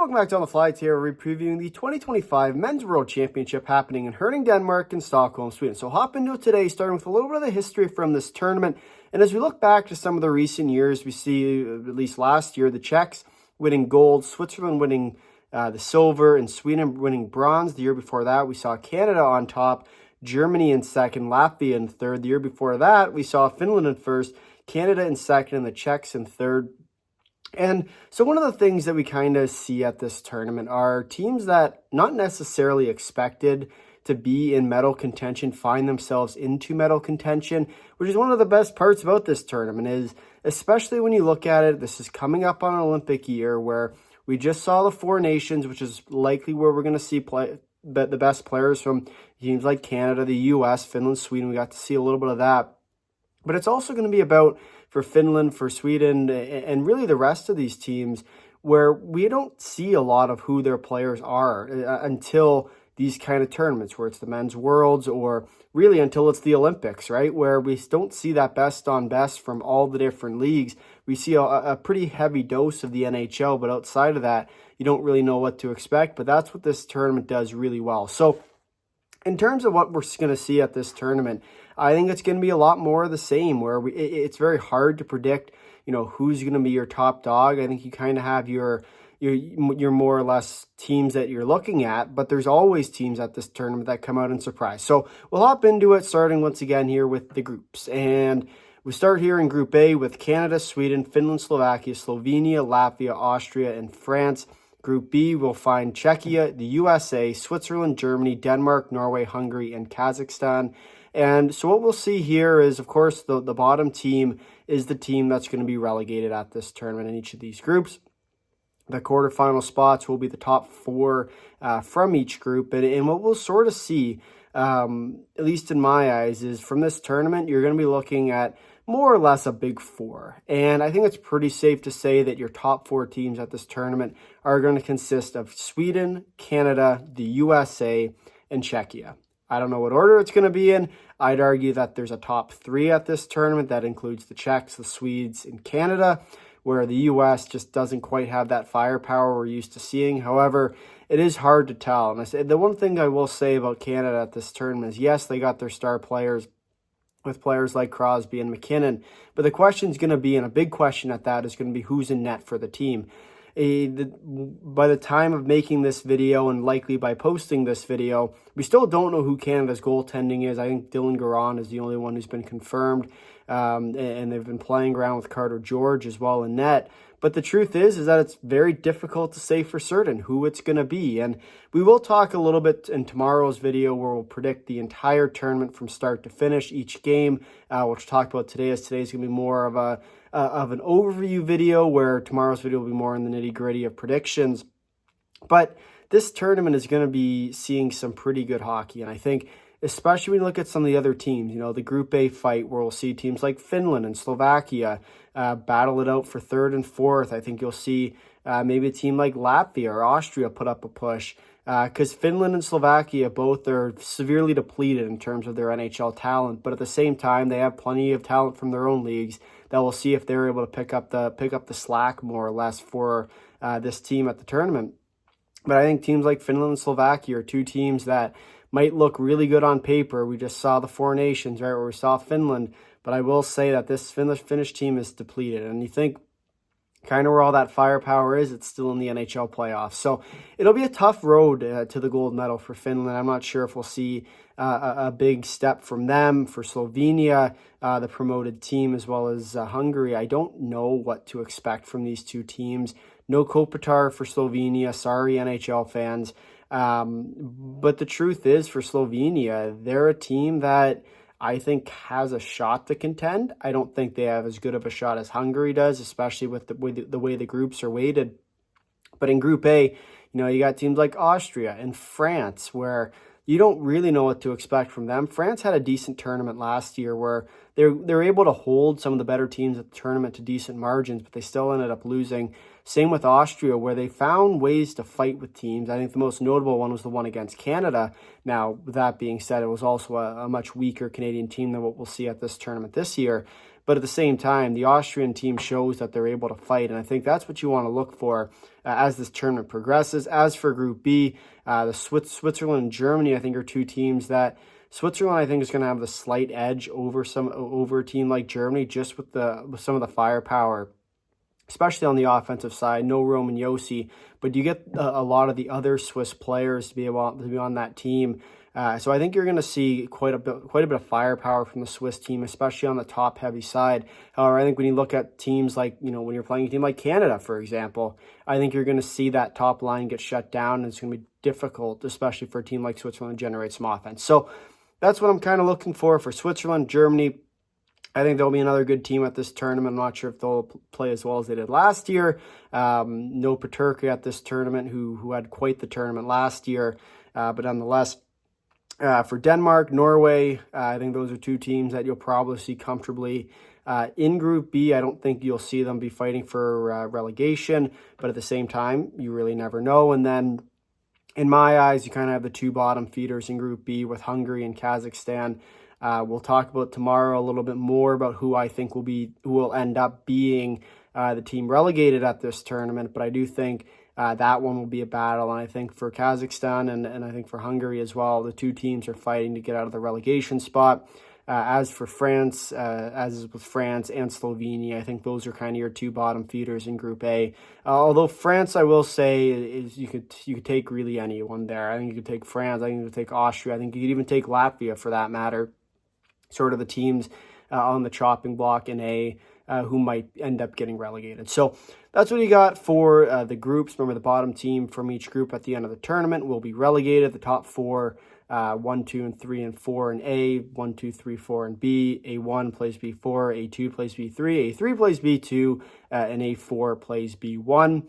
welcome back to On the Fly. Here, we're previewing the 2025 Men's World Championship happening in Herning, Denmark and Stockholm, Sweden. So hop into it today, starting with a little bit of the history from this tournament. And as we look back to some of the recent years, we see, at least last year, the Czechs winning gold, Switzerland winning the silver, and Sweden winning bronze. The year before that, we saw Canada on top, Germany in second, Latvia in third. The year before that, we saw Finland in first, Canada in second, and the Czechs in third. And so one of the things that we kind of see at this tournament are teams that not necessarily expected to be in medal contention find themselves into medal contention, which is one of the best parts about this tournament, is especially when you look at it, this is coming up on an Olympic year where we just saw the four nations, which is likely where we're going to see the best players from teams like Canada, the US, Finland, Sweden. We got to see a little bit of that. But it's also going to be about, for Finland, for Sweden, and really the rest of these teams, where we don't see a lot of who their players are until these kind of tournaments, where it's the Men's Worlds, or really until it's the Olympics, right? Where we don't see that best on best from all the different leagues. We see a pretty heavy dose of the NHL, but outside of that, you don't really know what to expect. But that's what this tournament does really well. So in terms of what we're going to see at this tournament, I think it's going to be a lot more of the same, where it's very hard to predict, who's going to be your top dog. I think you kind of have your more or less teams that you're looking at, but there's always teams at this tournament that come out and surprise. So we'll hop into it, starting once again here with the groups. And we start here in Group A with Canada, Sweden, Finland, Slovakia, Slovenia, Latvia, Austria, and France. Group B will find Czechia, the USA, Switzerland, Germany, Denmark, Norway, Hungary, and Kazakhstan. And so what we'll see here is, of course, the bottom team is the team that's going to be relegated at this tournament in each of these groups. The quarterfinal spots will be the top four from each group. And what we'll sort of see, at least in my eyes, is from this tournament, you're going to be looking at more or less a big four. And I think it's pretty safe to say that your top four teams at this tournament are going to consist of Sweden, Canada, the USA, and Czechia. I don't know what order it's going to be in. I'd argue that there's a top three at this tournament. That includes the Czechs, the Swedes, and Canada, where the US just doesn't quite have that firepower we're used to seeing. However, it is hard to tell. And the one thing I will say about Canada at this tournament is, yes, they got their star players with players like Crosby and McKinnon, but the question is going to be, and a big question at that, is going to be who's in net for the team. By the time of making this video, and likely by posting this video, we still don't know who Canada's goaltending is. I think Dylan Garand is the only one who's been confirmed, and they've been playing around with Carter George as well in net. But the truth is that it's very difficult to say for certain who it's going to be. And we will talk a little bit in tomorrow's video where we'll predict the entire tournament from start to finish, each game, which we'll talk about today, as today's going to be more of an overview video, where tomorrow's video will be more in the nitty-gritty of predictions. But this tournament is going to be seeing some pretty good hockey, and I think especially when you look at some of the other teams, the Group A fight, where we'll see teams like Finland and Slovakia battle it out for third and fourth. I think you'll see maybe a team like Latvia or Austria put up a push, because Finland and Slovakia both are severely depleted in terms of their NHL talent, but at the same time, they have plenty of talent from their own leagues that we'll see if they're able to pick up the slack more or less for this team at the tournament. But I think teams like Finland and Slovakia are two teams that might look really good on paper. We just saw the four nations, right, where we saw Finland. But I will say that this Finnish team is depleted. And you think kind of where all that firepower is, it's still in the NHL playoffs. So it'll be a tough road to the gold medal for Finland. I'm not sure if we'll see a big step from them. For Slovenia, the promoted team, as well as Hungary, I don't know what to expect from these two teams. No Kopitar for Slovenia. Sorry, NHL fans. But the truth is, for Slovenia, they're a team that I think has a shot to contend. I don't think they have as good of a shot as Hungary does, especially with the way the groups are weighted. But in Group A, you got teams like Austria and France, where you don't really know what to expect from them. France had a decent tournament last year where they're able to hold some of the better teams at the tournament to decent margins, but they still ended up losing. Same with Austria, where they found ways to fight with teams. I think the most notable one was the one against Canada. Now, with that being said, it was also a much weaker Canadian team than what we'll see at this tournament this year. But at the same time, the Austrian team shows that they're able to fight, and I think that's what you want to look for as this tournament progresses. As for Group B, the Switzerland and Germany, I think, are two teams that Switzerland, I think, is going to have the slight edge over a team like Germany, just with some of the firepower, especially on the offensive side. No Roman Yossi, but you get a lot of the other Swiss players to be on that team. So I think you're going to see quite a bit of firepower from the Swiss team, especially on the top heavy side. However, I think when you look at teams like, when you're playing a team like Canada, for example, I think you're going to see that top line get shut down, and it's going to be difficult, especially for a team like Switzerland, to generate some offense. So that's what I'm kind of looking for Switzerland. Germany, I think there'll be another good team at this tournament. I'm not sure if they'll play as well as they did last year. No Peterka at this tournament, who had quite the tournament last year. But nonetheless, for Denmark, Norway, I think those are two teams that you'll probably see comfortably in Group B. I don't think you'll see them be fighting for relegation, but at the same time, you really never know. And then, in my eyes, you kind of have the two bottom feeders in Group B with Hungary and Kazakhstan. We'll talk about tomorrow a little bit more about who I think who will end up being the team relegated at this tournament, but I do think that one will be a battle, and I think for Kazakhstan and I think for Hungary as well, the two teams are fighting to get out of the relegation spot. As for France, as is with France and Slovenia, I think those are kind of your two bottom feeders in Group A. Although France, I will say, is you could take really anyone there. I think you could take France. I think you could take Austria. I think you could even take Latvia for that matter. Sort of the teams on the chopping block in A who might end up getting relegated. So that's what you got for the groups. Remember, the bottom team from each group at the end of the tournament will be relegated. The top four, 1, 2, and 3, and 4 in A, 1, 2, 3, 4 in B, A1 plays B4, A2 plays B3, A3 plays B2, and A4 plays B1.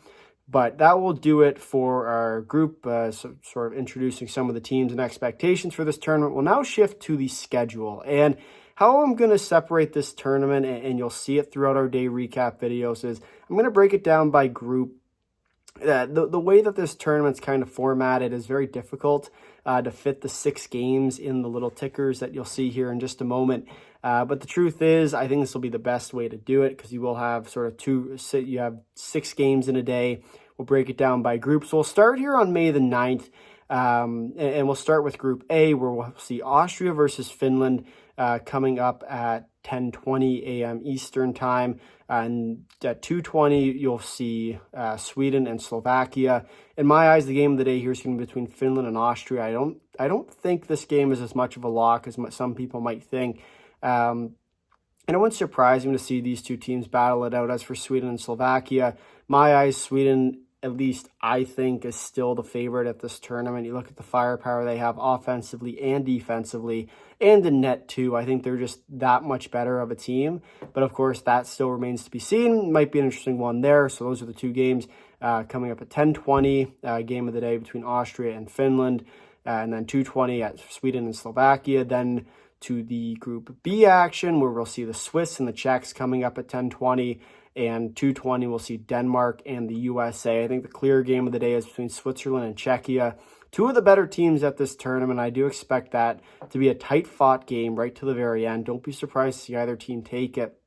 But that will do it for our group, so sort of introducing some of the teams and expectations for this tournament. We'll now shift to the schedule. And how I'm going to separate this tournament, and you'll see it throughout our day recap videos, is I'm going to break it down by group. The way that this tournament's kind of formatted is very difficult to fit the 6 games in the little tickers that you'll see here in just a moment. But the truth is, I think this will be the best way to do it, because you will have you have 6 games in a day. We'll break it down by groups. So we'll start here on May the 9th, and we'll start with Group A, where we'll see Austria versus Finland coming up at 10:20 a.m. Eastern Time. And at 2:20, you'll see Sweden and Slovakia. In my eyes, the game of the day here is going to be between Finland and Austria. I don't think this game is as much of a lock as some people might think. And it wouldn't surprise me to see these two teams battle it out. As for Sweden and Slovakia, my eyes, Sweden, at least I think, is still the favorite at this tournament. You look at the firepower they have offensively and defensively, and the net too. I think they're just that much better of a team. But of course, that still remains to be seen. Might be an interesting one there. So those are the two games coming up at 10:20, game of the day between Austria and Finland, and then 2:20 at Sweden and Slovakia. Then to the Group B action, where we'll see the Swiss and the Czechs coming up at 10:20. And 2:20, we'll see Denmark and the USA. I think the clear game of the day is between Switzerland and Czechia. Two of the better teams at this tournament. I do expect that to be a tight-fought game right to the very end. Don't be surprised to see either team take it.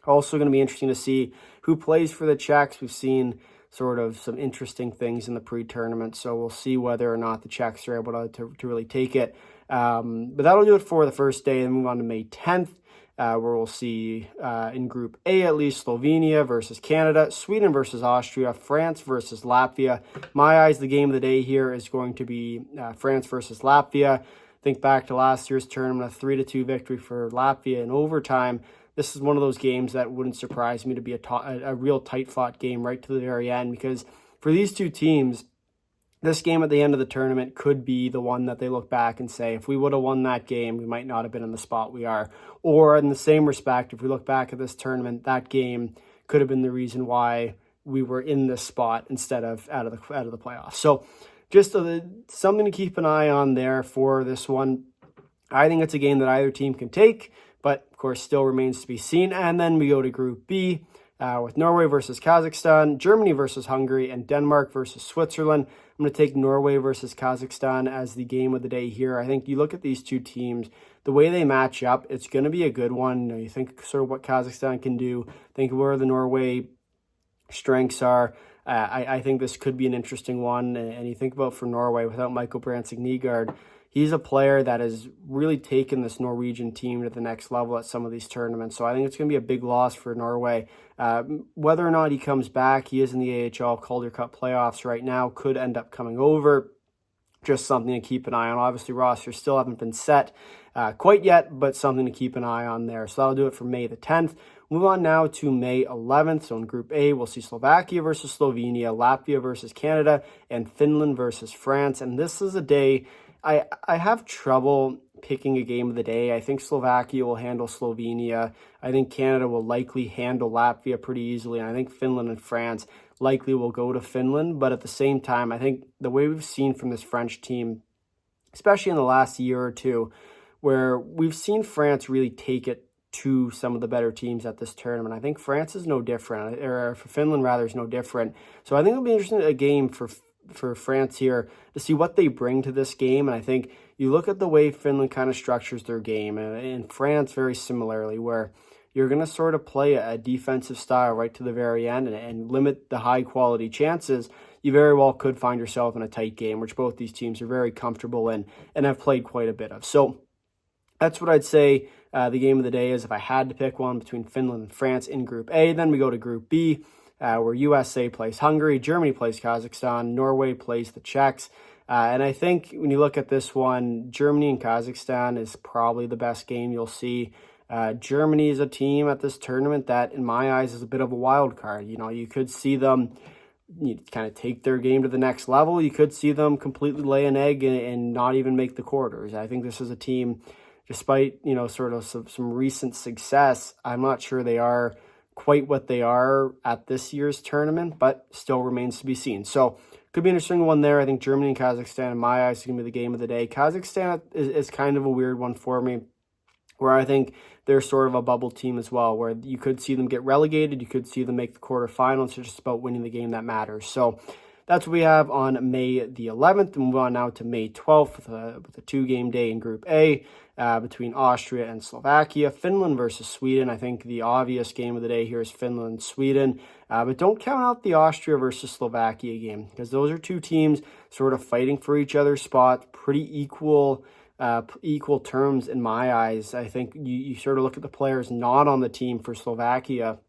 Also going to be interesting to see who plays for the Czechs. We've seen sort of some interesting things in the pre-tournament, so we'll see whether or not the Czechs are able to really take it. But that'll do it for the first day, and move on to May 10th. Where we'll see in Group A at least Slovenia versus Canada, Sweden versus Austria, France versus Latvia. My eyes, the game of the day here is going to be France versus Latvia. Think back to last year's tournament, a 3-2 victory for Latvia in overtime. This is one of those games that wouldn't surprise me to be a real tight-fought game right to the very end, because for these two teams, this game at the end of the tournament could be the one that they look back and say, if we would have won that game, we might not have been in the spot we are. Or in the same respect, if we look back at this tournament, that game could have been the reason why we were in this spot instead of out of the playoffs. So just something to keep an eye on there for this one. I think it's a game that either team can take, but of course still remains to be seen. And then we go to Group B, with Norway versus Kazakhstan, Germany versus Hungary, and Denmark versus Switzerland. I'm going to take Norway versus Kazakhstan as the game of the day here. I think you look at these two teams, the way they match up, it's going to be a good one. You think sort of what Kazakhstan can do, think where the Norway strengths are. I think this could be an interesting one. And you think about for Norway, without Michael Brandsegård, he's a player that has really taken this Norwegian team to the next level at some of these tournaments. So I think it's going to be a big loss for Norway. Whether or not he comes back, he is in the AHL Calder Cup playoffs right now, could end up coming over. Just something to keep an eye on. Obviously, rosters still haven't been set quite yet, but something to keep an eye on there. So that'll do it for May the 10th. Move on now to May 11th. So in Group A, we'll see Slovakia versus Slovenia, Latvia versus Canada, and Finland versus France. And this is a day I have trouble picking a game of the day. I think Slovakia will handle Slovenia. I think Canada will likely handle Latvia pretty easily. And I think Finland and France likely will go to Finland. But at the same time, I think the way we've seen from this French team, especially in the last year or two, where we've seen France really take it to some of the better teams at this tournament. I think France is no different, or for Finland rather is no different. So I think it'll be interesting a game for France here to see what they bring to this game. And I think you look at the way Finland kind of structures their game, and France very similarly, where you're going to sort of play a defensive style right to the very end and limit the high quality chances. You very well could find yourself in a tight game, which both these teams are very comfortable in and have played quite a bit of. So that's what I'd say the game of the day is if I had to pick one between Finland and France in Group A. Then we go to Group B, where USA plays Hungary, Germany plays Kazakhstan, Norway plays the Czechs. And I think when you look at this one, Germany and Kazakhstan is probably the best game you'll see. Germany is a team at this tournament that, in my eyes, is a bit of a wild card. You know, you could see them kind of take their game to the next level. You could see them completely lay an egg and not even make the quarters. I think this is a team, despite, you know, sort of some recent success, I'm not sure they are quite what they are at this year's tournament, but still remains to be seen. So could be an interesting one there. I think Germany and Kazakhstan, in my eyes, is going to be the game of the day. Kazakhstan is kind of a weird one for me, where I think they're sort of a bubble team as well, where you could see them get relegated, you could see them make the quarterfinals. It's just about winning the game that matters. So that's what we have on May the 11th. And move on now to May 12th with a two-game day in Group A between Austria and Slovakia. Finland versus Sweden. I think the obvious game of the day here is Finland and Sweden. But don't count out the Austria versus Slovakia game, because those are two teams sort of fighting for each other's spot, pretty equal terms in my eyes. I think you sort of look at the players not on the team for Slovakia.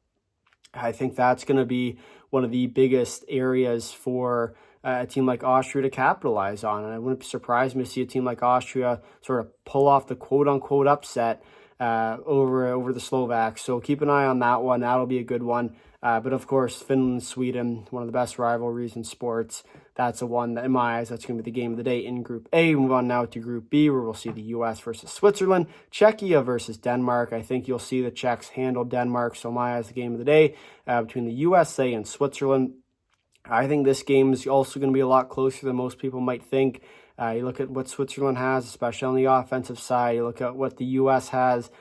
I think that's going to be one of the biggest areas for a team like Austria to capitalize on. And I wouldn't surprise me to see a team like Austria sort of pull off the quote-unquote upset over the Slovaks. So keep an eye on that one. That'll be a good one. But of course, Finland, Sweden, one of the best rivalries in sports. That's the one that, in my eyes, that's going to be the game of the day in Group A. Move on now to Group B, where we'll see the U.S. versus Switzerland, Czechia versus Denmark. I think you'll see the Czechs handle Denmark. So, in my eyes, the game of the day between the USA and Switzerland. I think this game is also going to be a lot closer than most people might think. You look at what Switzerland has, especially on the offensive side. You look at what the U.S. has.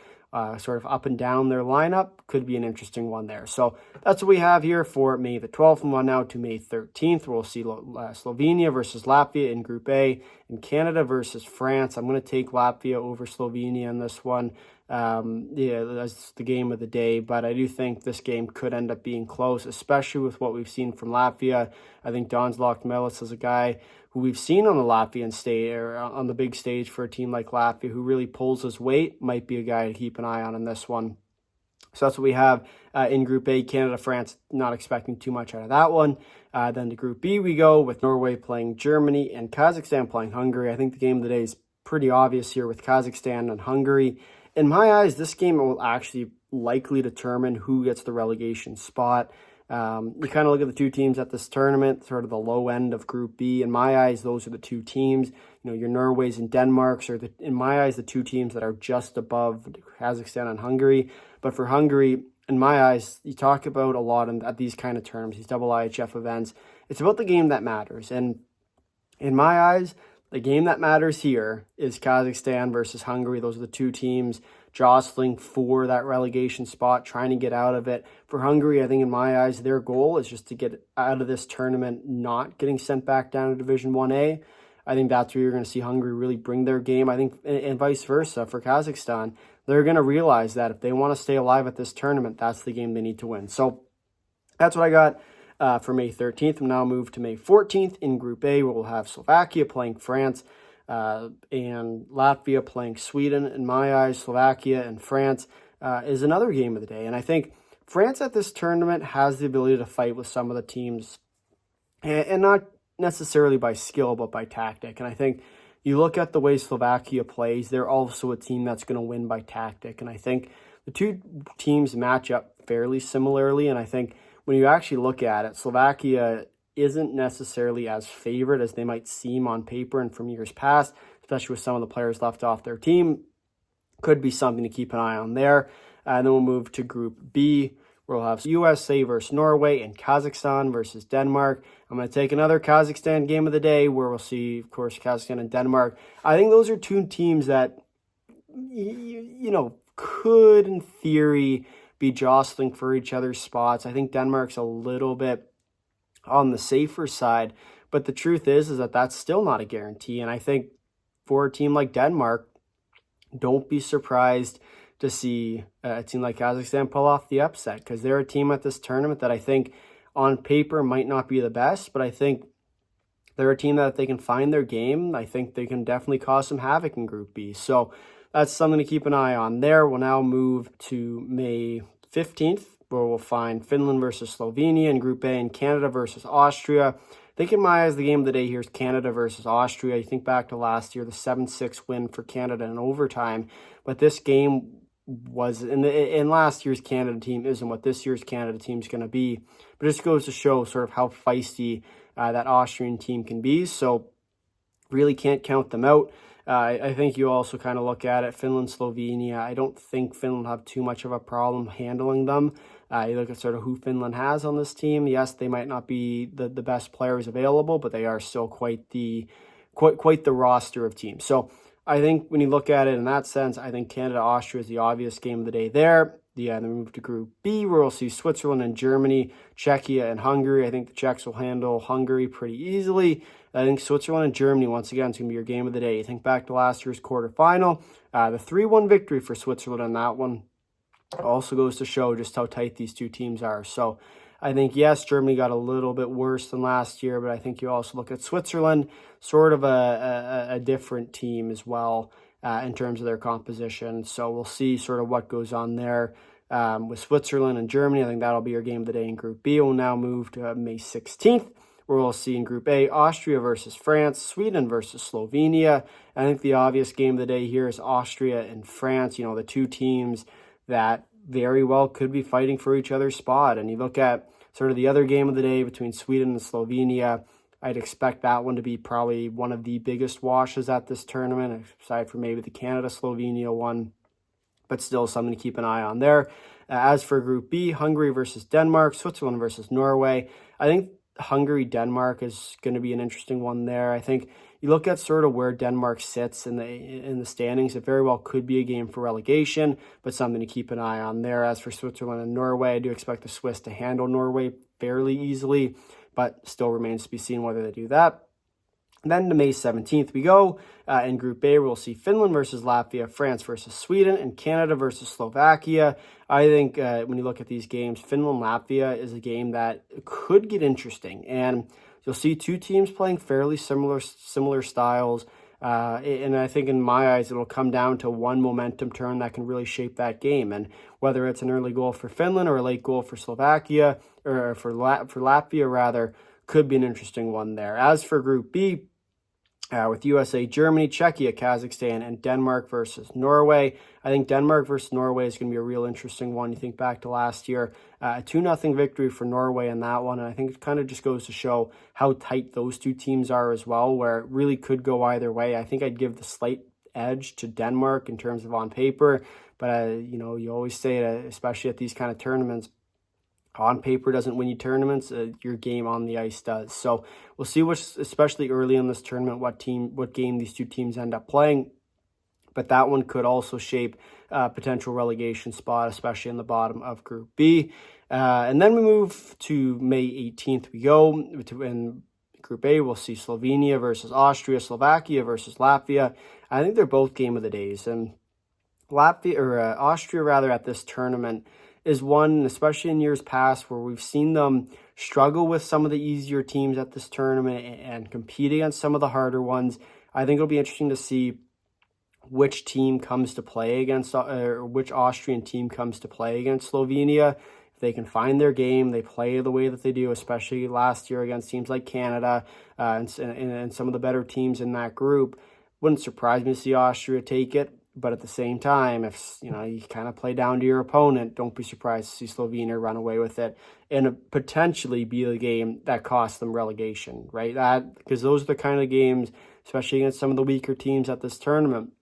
Sort of up and down their lineup, could be an interesting one there. So that's what we have here for May the 12th. And on now to May 13th, where we'll see Slovenia versus Latvia in Group A, and Canada versus France. I'm going to take Latvia over Slovenia in this one. Yeah, that's the game of the day, but I do think this game could end up being close, especially with what we've seen from Latvia. I think Don's Melis is a guy who we've seen on the Latvian stage, or on the big stage for a team like Latvia, who really pulls his weight, might be a guy to keep an eye on in this one. So that's what we have in Group A, Canada, France. Not expecting too much out of that one. Then to Group B we go, with Norway playing Germany and Kazakhstan playing Hungary. I think the game of the day is pretty obvious here with Kazakhstan and Hungary. In my eyes, this game will actually likely determine who gets the relegation spot. You kind of look at the two teams at this tournament, sort of the low end of Group B. In my eyes, those are the two teams. You know, your Norways and Denmarks are, in my eyes, the two teams that are just above Kazakhstan and Hungary. But for Hungary, in my eyes, you talk about a lot at these kind of terms, these double IHF events. It's about the game that matters. And in my eyes, the game that matters here is Kazakhstan versus Hungary. Those are the two teams jostling for that relegation spot, trying to get out of it. For Hungary, I think in my eyes, their goal is just to get out of this tournament, not getting sent back down to Division 1A. I think that's where you're going to see Hungary really bring their game. I think, and vice versa for Kazakhstan, they're going to realize that if they want to stay alive at this tournament, that's the game they need to win. So that's what I got for May 13th. We'll now move to May 14th in Group A, where we'll have Slovakia playing France and Latvia playing Sweden. In my eyes, Slovakia and France is another game of the day. And I think France at this tournament has the ability to fight with some of the teams, and not necessarily by skill, but by tactic. And I think you look at the way Slovakia plays, they're also a team that's going to win by tactic. And I think the two teams match up fairly similarly. And I think when you actually look at it, Slovakia isn't necessarily as favored as they might seem on paper and from years past, especially with some of the players left off their team. Could be something to keep an eye on there. And then we'll move to Group B, where we'll have USA versus Norway and Kazakhstan versus Denmark. I'm going to take another Kazakhstan game of the day, where we'll see, of course, Kazakhstan and Denmark. I think those are two teams that, could, in theory, be jostling for each other's spots. I think Denmark's a little bit on the safer side, but the truth is that that's still not a guarantee. And I think for a team like Denmark, don't be surprised to see a team like Kazakhstan pull off the upset, because they're a team at this tournament that I think on paper might not be the best, but I think they're a team that if they can find their game, I think they can definitely cause some havoc in Group B. So that's something to keep an eye on there. We'll now move to May 15th, where we'll find Finland versus Slovenia in Group A and Canada versus Austria. I think in my eyes, the game of the day here is Canada versus Austria. You think back to last year, the 7-6 win for Canada in overtime, but this game was in last year's Canada team isn't what this year's Canada team is going to be. But it just goes to show sort of how feisty that Austrian team can be. So really can't count them out. I think you also kind of look at it, Finland, Slovenia. I don't think Finland have too much of a problem handling them. You look at sort of who Finland has on this team. Yes, they might not be the best players available, but they are still quite the roster of teams. So I think when you look at it in that sense, I think Canada-Austria is the obvious game of the day there. Then we move to Group B, where we'll see Switzerland and Germany, Czechia and Hungary. I think the Czechs will handle Hungary pretty easily. I think Switzerland and Germany, once again, is going to be your game of the day. You think back to last year's quarterfinal, the 3-1 victory for Switzerland on that one also goes to show just how tight these two teams are. So I think, yes, Germany got a little bit worse than last year, but I think you also look at Switzerland, sort of a different team as well in terms of their composition. So we'll see sort of what goes on there with Switzerland and Germany. I think that'll be your game of the day in Group B. We'll now move to May 16th, where we'll see in Group A, Austria versus France, Sweden versus Slovenia. I think the obvious game of the day here is Austria and France, the two teams that very well could be fighting for each other's spot. And you look at sort of the other game of the day between Sweden and Slovenia, I'd expect that one to be probably one of the biggest washes at this tournament, aside from maybe the Canada-Slovenia one, but still something to keep an eye on there. As for Group B, Hungary versus Denmark, Switzerland versus Norway. I think Hungary-Denmark is going to be an interesting one there. I think you look at sort of where Denmark sits in the standings, it very well could be a game for relegation, but something to keep an eye on there. As for Switzerland and Norway, I do expect the Swiss to handle Norway fairly easily, but still remains to be seen whether they do that. Then to May 17th we go. In Group A, we'll see Finland versus Latvia, France versus Sweden, and Canada versus Slovakia. I think when you look at these games, Finland-Latvia is a game that could get interesting. And you'll see two teams playing fairly similar styles. And I think in my eyes, it'll come down to one momentum turn that can really shape that game. And whether it's an early goal for Finland or a late goal for Slovakia, or for Latvia rather, could be an interesting one there. As for Group B, with USA, Germany, Czechia, Kazakhstan, and Denmark versus Norway. I think Denmark versus Norway is going to be a real interesting one. You think back to last year, a 2-0 victory for Norway in that one, and I think it kind of just goes to show how tight those two teams are as well, where it really could go either way. I think I'd give the slight edge to Denmark in terms of on paper, but you always say that, especially at these kind of tournaments, on paper doesn't win you tournaments, your game on the ice does. So we'll see, especially early in this tournament, what game these two teams end up playing. but that one could also shape a potential relegation spot, especially in the bottom of Group B. And then we move to May 18th. We go in Group A. We'll see Slovenia versus Austria, Slovakia versus Latvia. I think they're both game of the days, and Austria rather at this tournament is one, especially in years past, where we've seen them struggle with some of the easier teams at this tournament and compete against some of the harder ones. I think it'll be interesting to see which team comes to play against, or which Austrian team comes to play against Slovenia. If they can find their game, they play the way that they do, especially last year against teams like Canada and some of the better teams in that group. Wouldn't surprise me to see Austria take it. But at the same time, if you kind of play down to your opponent, don't be surprised to see Slovenia run away with it and potentially be the game that costs them relegation, right? Because those are the kind of games, especially against some of the weaker teams at this tournament,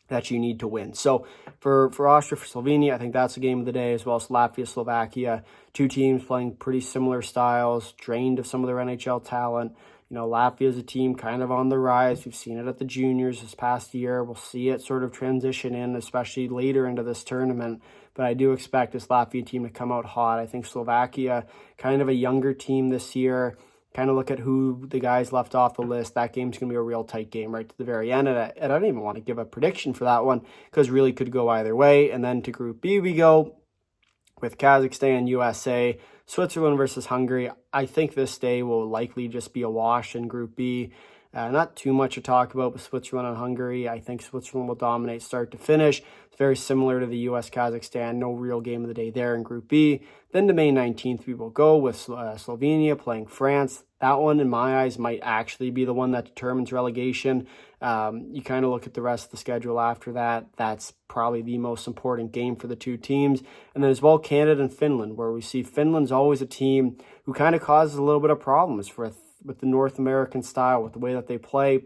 that you need to win. So for Austria, for Slovenia, I think that's the game of the day, as well as Latvia, Slovakia. Two teams playing pretty similar styles, drained of some of their NHL talent. Latvia is a team kind of on the rise. We've seen it at the juniors this past year. We'll see it sort of transition in, especially later into this tournament. But I do expect this Latvia team to come out hot. I think Slovakia, kind of a younger team this year. Kind of look at who the guys left off the list. That game's going to be a real tight game right to the very end. And I don't even want to give a prediction for that one because really could go either way. And then to Group B we go with Kazakhstan, USA, Switzerland versus Hungary. I think this day will likely just be a wash in Group B. Not too much to talk about with Switzerland and Hungary. I think Switzerland will dominate start to finish. It's very similar to the US-Kazakhstan. No real game of the day there in Group B. Then to May 19th, we will go with Slovenia playing France. That one, in my eyes, might actually be the one that determines relegation. You kind of look at the rest of the schedule after that. That's probably the most important game for the two teams. And then as well, Canada and Finland, where we see Finland's always a team who kind of causes a little bit of problems with the North American style, with the way that they play.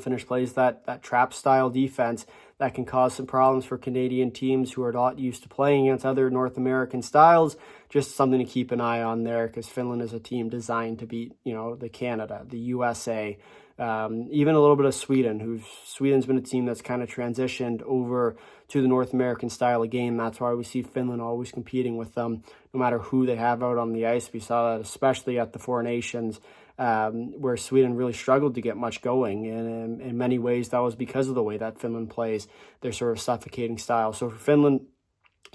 Finnish plays that trap style defense that can cause some problems for Canadian teams who are not used to playing against other North American styles. Just something to keep an eye on there, because Finland is a team designed to beat, the Canada, the USA, even a little bit of Sweden, Sweden's been a team that's kind of transitioned over to the North American style of game. That's why we see Finland always competing with them, no matter who they have out on the ice. We saw that especially at the Four Nations, where Sweden really struggled to get much going. And in many ways, that was because of the way that Finland plays, their sort of suffocating style. So for Finland,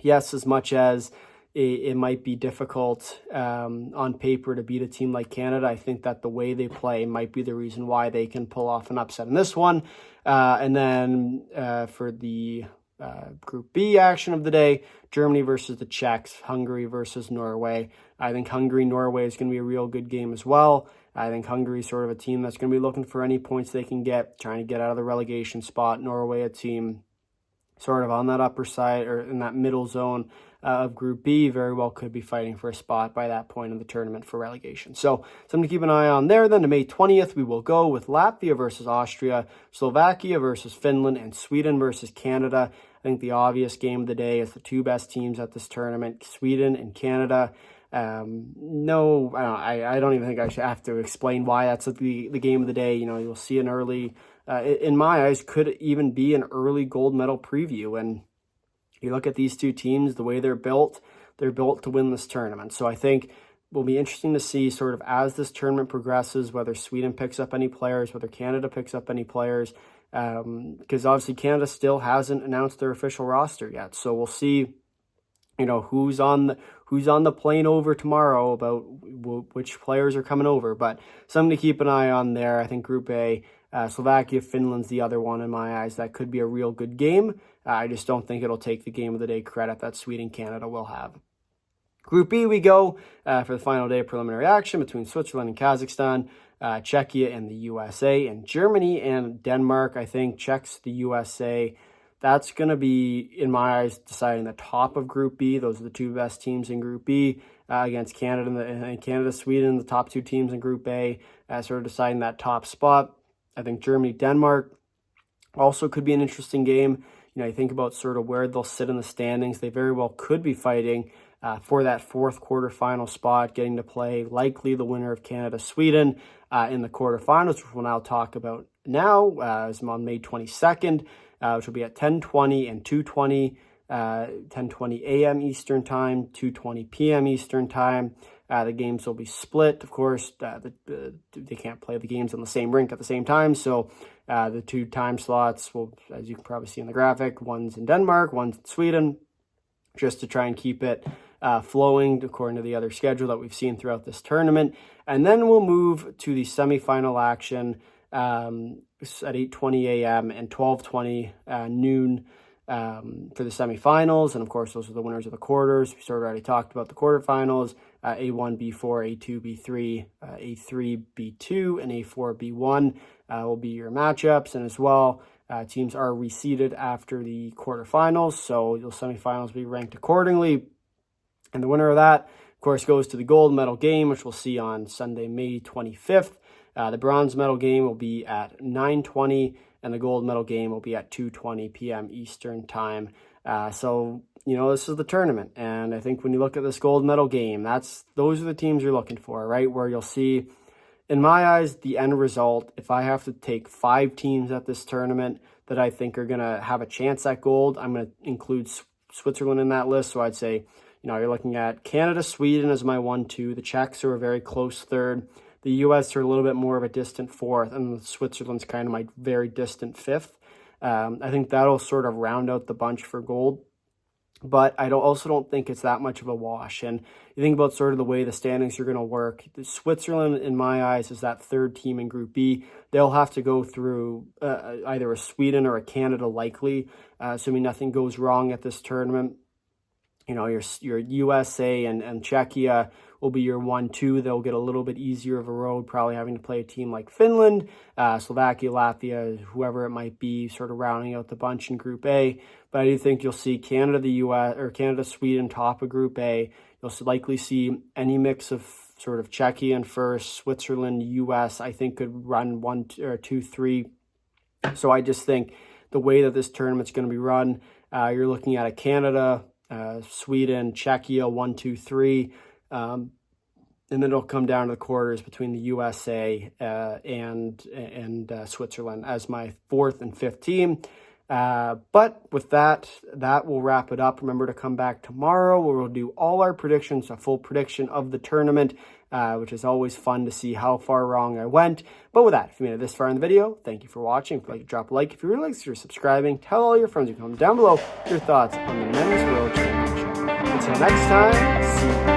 yes, as much as it might be difficult on paper to beat a team like Canada, I think that the way they play might be the reason why they can pull off an upset in this one. And then for the Group B action of the day, Germany versus the Czechs, Hungary versus Norway. I think Hungary-Norway is going to be a real good game as well. I think Hungary is sort of a team that's going to be looking for any points they can get, trying to get out of the relegation spot. Norway, a team sort of on that upper side or in that middle zone of Group B, very well could be fighting for a spot by that point in the tournament for relegation. So something to keep an eye on there. Then to May 20th, we will go with Latvia versus Austria, Slovakia versus Finland, and Sweden versus Canada. I think the obvious game of the day is the two best teams at this tournament, Sweden and Canada. I don't even think I should have to explain why that's the game of the day. You'll see an early, in my eyes, could even be an early gold medal preview. And you look at these two teams, the way they're built to win this tournament. So I think it will be interesting to see sort of as this tournament progresses, whether Sweden picks up any players, whether Canada picks up any players, because obviously Canada still hasn't announced their official roster yet. So we'll see, who's on the plane over tomorrow, about which players are coming over. But something to keep an eye on there. I think Group A, Slovakia, Finland's the other one in my eyes that could be a real good game. I just don't think it'll take the game of the day credit that Sweden, Canada will have. Group B we go for the final day of preliminary action between Switzerland and Kazakhstan, Czechia and the USA, and Germany and Denmark. I think Czechs, the USA, that's going to be, in my eyes, deciding the top of Group B. Those are the two best teams in Group B against Canada and Canada, Sweden, the top two teams in Group A, sort of deciding that top spot. I think Germany, Denmark also could be an interesting game. You think about sort of where they'll sit in the standings. They very well could be fighting for that fourth quarterfinal spot, getting to play likely the winner of Canada, Sweden in the quarterfinals, which we'll now talk about now, is on May 22nd. which will be at 10:20 and 2:20, 10:20 a.m. Eastern Time, 2:20 p.m. Eastern Time. The games will be split, of course. They can't play the games on the same rink at the same time, so the 2 time slots will, as you can probably see in the graphic, one's in Denmark, one's in Sweden, just to try and keep it flowing according to the other schedule that we've seen throughout this tournament. And then we'll move to the semifinal action at 8:20 a.m. and 12:20 noon for the semifinals. And of course, those are the winners of the quarters. We sort of already talked about the quarterfinals. A1, B4, A2, B3, A3, B2, and A4, B1 will be your matchups. And as well, teams are reseeded after the quarterfinals, so your semifinals will be ranked accordingly. And the winner of that, of course, goes to the gold medal game, which we'll see on Sunday, May 25th. The bronze medal game will be at 9:20, and the gold medal game will be at 2:20 p.m. Eastern Time. So, this is the tournament. And I think when you look at this gold medal game, those are the teams you're looking for, right? Where you'll see, in my eyes, the end result. If I have to take 5 teams at this tournament that I think are going to have a chance at gold, I'm going to include Switzerland in that list. So I'd say, you're looking at Canada, Sweden as my 1-2. The Czechs are a very close third. The U.S. are a little bit more of a distant 4th, and Switzerland's kind of my very distant 5th. I think that'll sort of round out the bunch for gold. But I also don't think it's that much of a wash. And you think about sort of the way the standings are going to work. Switzerland, in my eyes, is that 3rd team in Group B. They'll have to go through either a Sweden or a Canada likely, assuming nothing goes wrong at this tournament. Your USA and Czechia will be your 1-2. They'll get a little bit easier of a road, probably having to play a team like Finland, Slovakia, Latvia, whoever it might be, sort of rounding out the bunch in Group A. But I do think you'll see Canada, the US, or Canada, Sweden top of Group A. You'll likely see any mix of sort of Czechia in first, Switzerland, US, I think could run 1 or 2, 3. So I just think the way that this tournament's going to be run, you're looking at a Canada, Sweden, Czechia, 1, 2, 3. And then it'll come down to the quarters between the USA and Switzerland as my 4th and 5th team. But with that will wrap it up. Remember to come back tomorrow where we'll do all our predictions, a full prediction of the tournament, which is always fun to see how far wrong I went. But with that, if you made it this far in the video, thank you for watching. If you'd like to drop a like, if you really like, consider subscribing. Tell all your friends who comment down below your thoughts on the Men's World Championship. Until next time, see you.